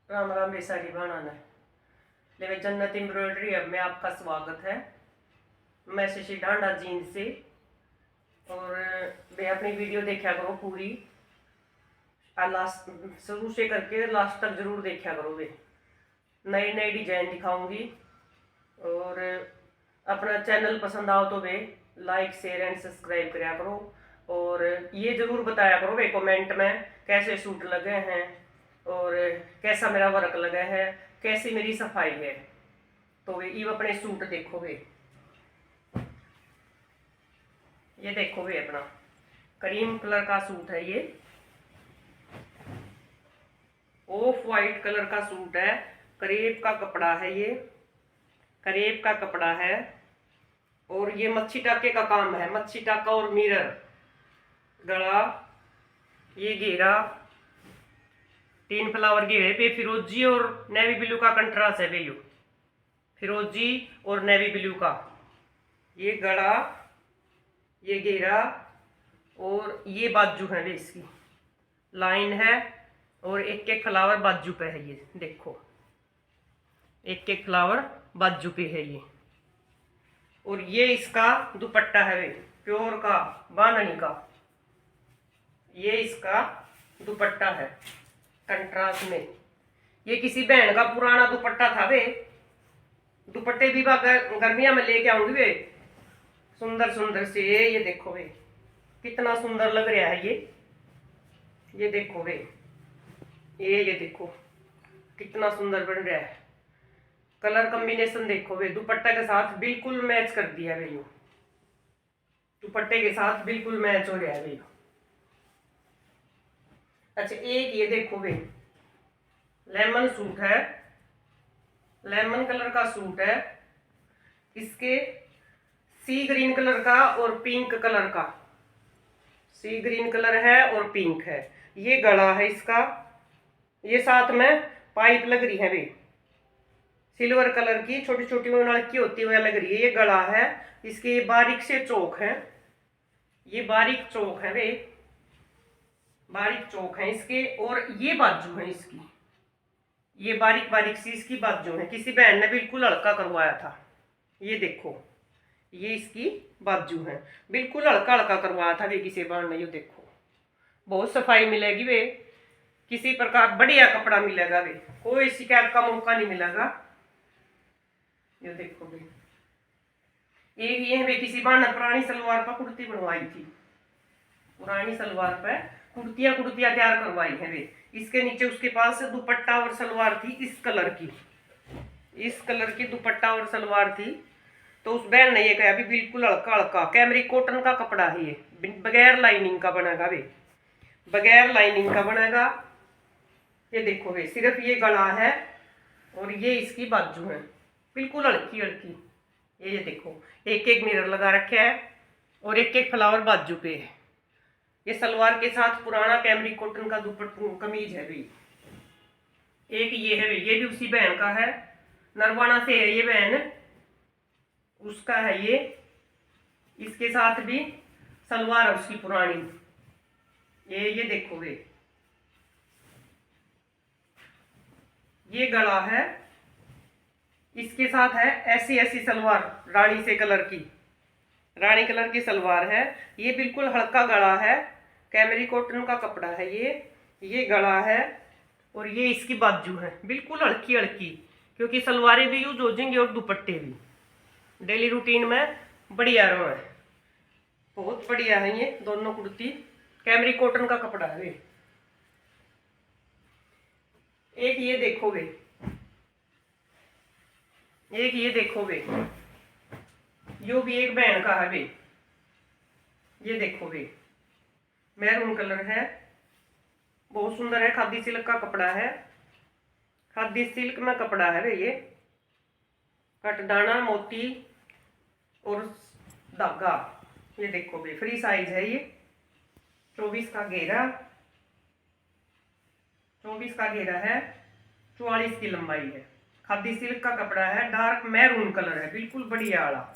राम राम बेसारी भाना ले जन्नत एम्ब्रॉयडरी अब में आपका स्वागत है। मैं शशि ढांडा जींद से, और वे अपनी वीडियो देखा करो पूरी, लास्ट शुरू से करके लास्ट तक जरूर देखा करो। वे नई नई डिजाइन दिखाऊंगी, और अपना चैनल पसंद आओ तो वे लाइक शेयर एंड सब्सक्राइब करा करो। और ये जरूर बताया करो वे कमेंट में कैसे सूट लगे हैं और कैसा मेरा वर्क लगा है, कैसी मेरी सफाई है। तो वे ये अपने सूट देखोगे, ये देखोगे अपना क्रीम कलर का सूट है। ये ऑफ वाइट कलर का सूट है, करेब का कपड़ा है। ये करेब का कपड़ा है, और ये मच्छी टाके का काम है। मच्छी टाका और मिरर, गला, ये घेरा, 3 फ्लावर घेरे पे फिरोजी और नेवी ब्लू का कंट्रास्ट है भैया। फिरोजी और नेवी ब्लू का ये गला, ये घेरा, और ये बाजू है वे, इसकी लाइन है, और एक एक फ्लावर बाजू पे है। ये देखो, एक एक फ्लावर बाजू पे है ये। और ये इसका दुपट्टा है वे, प्योर का बांधनी का। ये इसका दुपट्टा है कंट्रास्ट में। ये किसी बहन का पुराना दुपट्टा था वे। दुपट्टे भी गर्मियां में लेके आऊंगी वे, सुंदर सुंदर से। ये देखो वे कितना सुंदर लग रहा है ये देखो वे, ये देखो कितना सुंदर बन रहा है। कलर कॉम्बिनेशन देखो वे, दुपट्टा के साथ बिल्कुल मैच कर दिया वे। यो दुपट्टे के साथ बिल्कुल मैच हो रहा है वे। अच्छा, एक ये देखो वे लेमन सूट है, लेमन कलर का सूट है। इसके सी ग्रीन कलर का और पिंक कलर का, सी ग्रीन कलर है और पिंक है। ये गला है इसका, ये साथ में पाइप लग रही है वे, सिल्वर कलर की छोटी छोटी लड़की होती हुई लग रही है। ये गला है, इसके बारीक से चौक है, ये बारीक चौक है वे, बारीक चौक है इसके। और ये बाजू है इसकी, ये बारीक बारीक सी इसकी बाजू है। किसी बहन ने बिल्कुल हल्का करवाया था। ये देखो, ये इसकी बाजू है, बिल्कुल हल्का हल्का करवाया था वे किसी बहन ने। ये देखो बहुत सफाई मिलेगी वे, किसी प्रकार बढ़िया कपड़ा मिलेगा वे, कोई शिकायत का मौका नहीं मिलेगा। ये देखो वे, एक ये वे किसी बहन ने पुरानी सलवार पर कुर्ती बनवाई थी, पुरानी सलवार पर कुर्तियां तैयार करवाई है वे। इसके नीचे उसके पास दुपट्टा और सलवार थी इस कलर की, इस कलर की दुपट्टा और सलवार थी। तो उस बहन ने ये कहा भी बिल्कुल हल्का हल्का कैमरी कॉटन का कपड़ा है ये, बगैर लाइनिंग का बनेगा वे, बगैर लाइनिंग का बनेगा। ये देखो वे, सिर्फ ये गला है और ये इसकी बाजू है, बिल्कुल हल्की हल्की। ये देखो एक एक मिरर लगा रखा है, और एक एक फ्लावर बाजू पे है। ये सलवार के साथ पुराना कैमरी कॉटन का दुपट्टा कमीज है भी। एक ये है, ये भी उसी बहन का है, नरवाना से है ये बहन, उसका है ये। इसके साथ भी सलवार है उसकी पुरानी। ये देखो वे, ये गला है, इसके साथ है ऐसी ऐसी सलवार, रानी से कलर की, रानी कलर की सलवार है। ये बिल्कुल हल्का गला है, कैमरी कॉटन का कपड़ा है ये गला है, और ये इसकी बाजू है, बिल्कुल हल्की हल्की, क्योंकि सलवारें भी यूज हो जाएंगी और दुपट्टे भी डेली रूटीन में बढ़िया रहो है। बहुत बढ़िया है ये दोनों कुर्ती, कैमरी कॉटन का कपड़ा है वे। एक ये देखो वे, एक ये देखो वे, यो भी एक बहन का है वे। ये देखो वे, मैरून कलर है, बहुत सुंदर है, खादी सिल्क का कपड़ा है, खादी सिल्क में कपड़ा है वे। ये कटदाना मोती और धागा। ये देखो वे, फ्री साइज है ये, 24 का घेरा, 24 का घेरा है, 44 की लंबाई है। खादी सिल्क का कपड़ा है, डार्क मैरून कलर है, बिल्कुल बढ़िया वाला।